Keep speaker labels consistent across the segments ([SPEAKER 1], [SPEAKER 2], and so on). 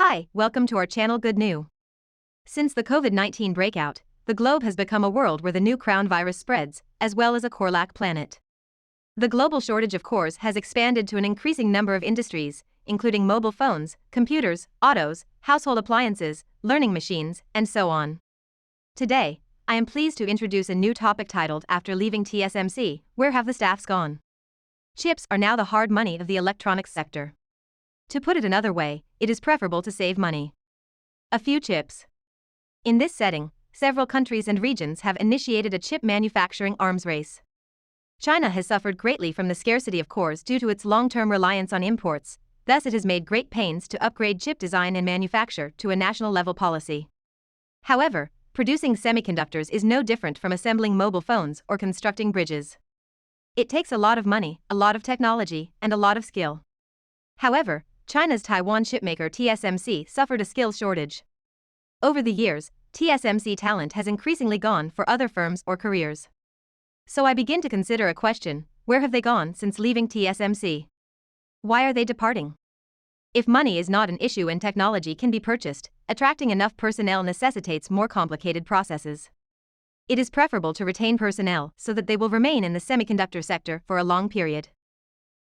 [SPEAKER 1] Hi, welcome to our channel Good New. Since the COVID-19 breakout, the globe has become a world where the new crown virus spreads, as well as a core-lack planet. The global shortage of cores has expanded to an increasing number of industries, including mobile phones, computers, autos, household appliances, learning machines, and so on. Today, I am pleased to introduce a new topic titled After Leaving TSMC, Where Have the Staffs Gone? Chips are now the hard money of the electronics sector. To put it another way, it is preferable to save money. A few chips. In this setting, several countries and regions have initiated a chip manufacturing arms race. China has suffered greatly from the scarcity of cores due to its long-term reliance on imports, thus it has made great pains to upgrade chip design and manufacture to a national-level policy. However, producing semiconductors is no different from assembling mobile phones or constructing bridges. It takes a lot of money, a lot of technology, and a lot of skill. However, China's Taiwan chipmaker TSMC suffered a skills shortage. Over the years, TSMC talent has increasingly gone for other firms or careers. So I begin to consider a question: where have they gone since leaving TSMC? Why are they departing? If money is not an issue and technology can be purchased, attracting enough personnel necessitates more complicated processes. It is preferable to retain personnel so that they will remain in the semiconductor sector for a long period.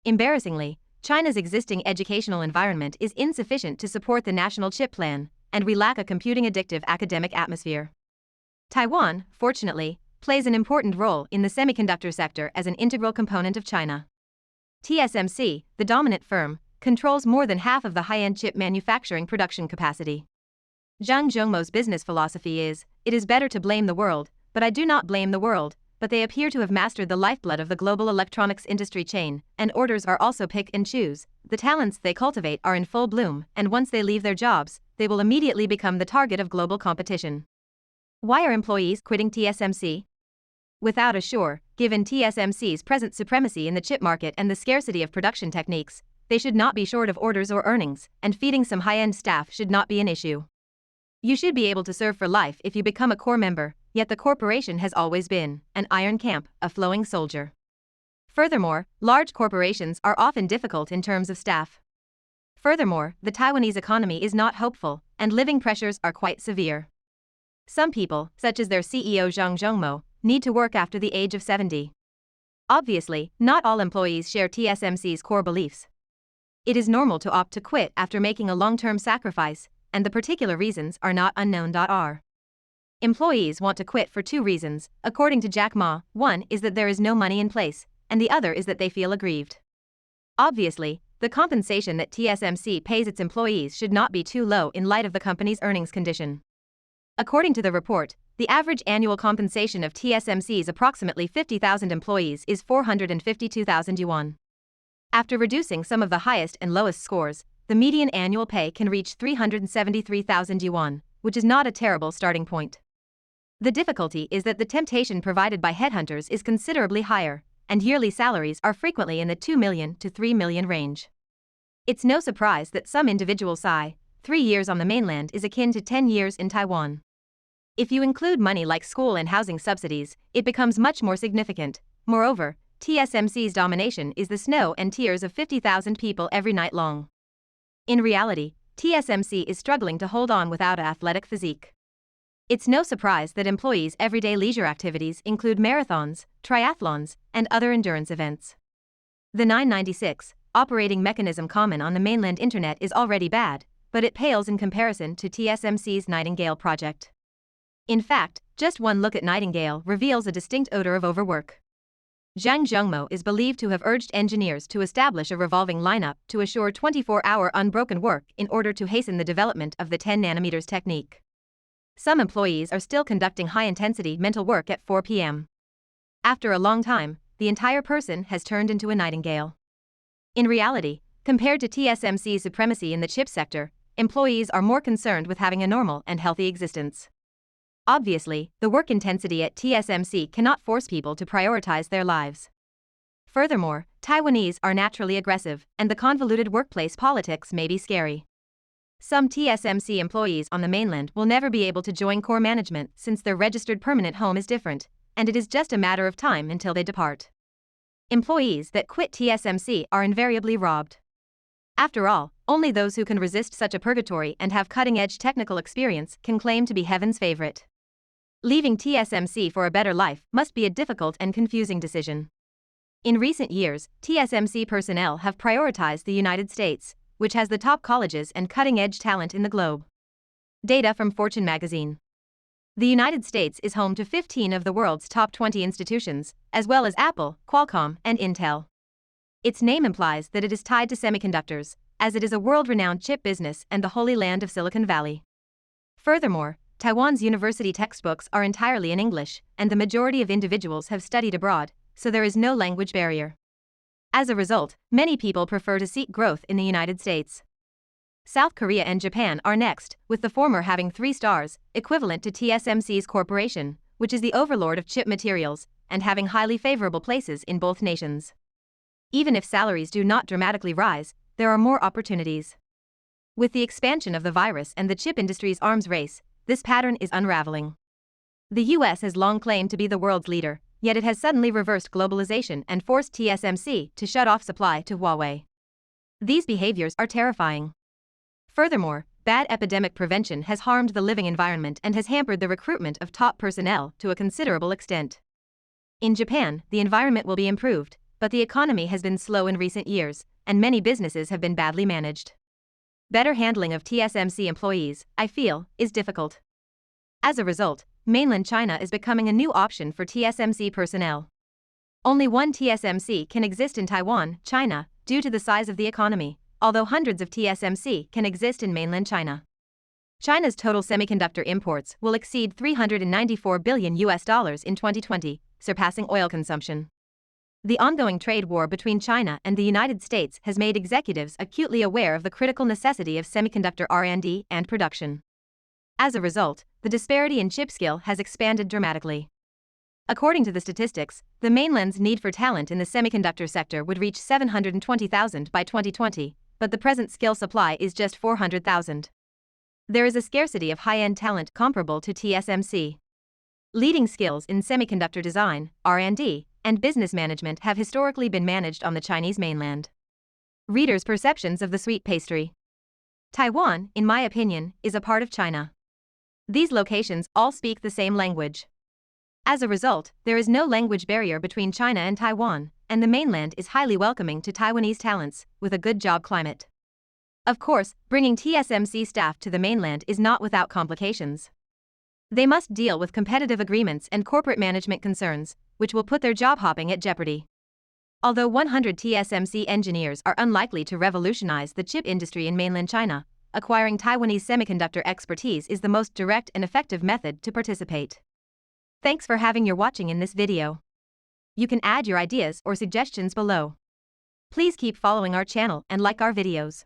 [SPEAKER 1] Embarrassingly, China's existing educational environment is insufficient to support the national chip plan, and we lack a computing-addictive academic atmosphere. Taiwan, fortunately, plays an important role in the semiconductor sector as an integral component of China. TSMC, the dominant firm, controls more than half of the high-end chip manufacturing production capacity. Zhang Zhongmou's business philosophy is, "It is better to blame the world, but I do not blame the world," but they appear to have mastered the lifeblood of the global electronics industry chain, and orders are also pick and choose. The talents they cultivate are in full bloom, and once they leave their jobs, they will immediately become the target of global competition. Why are employees quitting TSMC? Without a sure, given TSMC's present supremacy in the chip market and the scarcity of production techniques, they should not be short of orders or earnings, and feeding some high-end staff should not be an issue. You should be able to serve for life if you become a core member, yet the corporation has always been an iron camp, a flowing soldier. Furthermore, large corporations are often difficult in terms of staff. Furthermore, the Taiwanese economy is not hopeful, and living pressures are quite severe. Some people, such as their CEO Zhang Zhongmou, need to work after the age of 70. Obviously, not all employees share TSMC's core beliefs. It is normal to opt to quit after making a long-term sacrifice, and the particular reasons are not unknown. Employees want to quit for two reasons, according to Jack Ma. One is that there is no money in place, and the other is that they feel aggrieved. Obviously, the compensation that TSMC pays its employees should not be too low in light of the company's earnings condition. According to the report, the average annual compensation of TSMC's approximately 50,000 employees is 452,000 yuan. After reducing some of the highest and lowest scores, the median annual pay can reach 373,000 yuan, which is not a terrible starting point. The difficulty is that the temptation provided by headhunters is considerably higher, and yearly salaries are frequently in the 2 million to 3 million range. It's no surprise that some individuals sigh, 3 years on the mainland is akin to 10 years in Taiwan. If you include money like school and housing subsidies, it becomes much more significant. Moreover, TSMC's domination is the snow and tears of 50,000 people every night long. In reality, TSMC is struggling to hold on without an athletic physique. It's no surprise that employees' everyday leisure activities include marathons, triathlons, and other endurance events. The 996 operating mechanism common on the mainland internet is already bad, but it pales in comparison to TSMC's Nightingale project. In fact, just one look at Nightingale reveals a distinct odor of overwork. Zhang Zhongmou is believed to have urged engineers to establish a revolving lineup to assure 24-hour unbroken work in order to hasten the development of the 10 nanometers technique. Some employees are still conducting high-intensity mental work at 4 p.m. After a long time, the entire person has turned into a nightingale. In reality, compared to TSMC's supremacy in the chip sector, employees are more concerned with having a normal and healthy existence. Obviously, the work intensity at TSMC cannot force people to prioritize their lives. Furthermore, Taiwanese are naturally aggressive, and the convoluted workplace politics may be scary. Some TSMC employees on the mainland will never be able to join core management since their registered permanent home is different, and it is just a matter of time until they depart. Employees that quit TSMC are invariably robbed. After all, Only those who can resist such a purgatory and have cutting-edge technical experience can claim to be heaven's favorite. Leaving TSMC for a better life must be a difficult and confusing decision. In recent years, TSMC personnel have prioritized the United States, which has the top colleges and cutting-edge talent in the globe. Data from Fortune magazine. The United States is home to 15 of the world's top 20 institutions, as well as Apple, Qualcomm, and Intel. Its name implies that it is tied to semiconductors, as it is a world-renowned chip business and the holy land of Silicon Valley. Furthermore, Taiwan's university textbooks are entirely in English, and the majority of individuals have studied abroad, so there is no language barrier. As a result, many people prefer to seek growth in the United States. South Korea and Japan are next, with the former having 3 stars, equivalent to TSMC's corporation, which is the overlord of chip materials, and having highly favorable places in both nations. Even if salaries do not dramatically rise, there are more opportunities. With the expansion of the virus and the chip industry's arms race, this pattern is unraveling. The US has long claimed to be the world's leader, yet it has suddenly reversed globalization and forced TSMC to shut off supply to Huawei. These behaviors are terrifying. Furthermore, bad epidemic prevention has harmed the living environment and has hampered the recruitment of top personnel to a considerable extent. In Japan, the environment will be improved, but the economy has been slow in recent years, and many businesses have been badly managed. Better handling of TSMC employees, I feel, is difficult. As a result, mainland China is becoming a new option for TSMC personnel. Only one TSMC can exist in Taiwan, China, due to the size of the economy, although hundreds of TSMC can exist in mainland China. China's total semiconductor imports will exceed $394 billion in 2020, surpassing oil consumption. The ongoing trade war between China and the United States has made executives acutely aware of the critical necessity of semiconductor R&D and production. As a result, the disparity in chip skill has expanded dramatically. According to the statistics, the mainland's need for talent in the semiconductor sector would reach 720,000 by 2020, but the present skill supply is just 400,000. There is a scarcity of high-end talent comparable to TSMC. Leading skills in semiconductor design, R&D, and business management have historically been managed on the Chinese mainland. Readers' perceptions of the sweet pastry. Taiwan, in my opinion, is a part of China. These locations all speak the same language. As a result, there is no language barrier between China and Taiwan, and the mainland is highly welcoming to Taiwanese talents, with a good job climate. Of course, bringing TSMC staff to the mainland is not without complications. They must deal with competitive agreements and corporate management concerns, which will put their job hopping at jeopardy. Although 100 TSMC engineers are unlikely to revolutionize the chip industry in mainland China, acquiring Taiwanese semiconductor expertise is the most direct and effective method to participate. Thanks for watching in this video. You can add your ideas or suggestions below. Please keep following our channel and like our videos.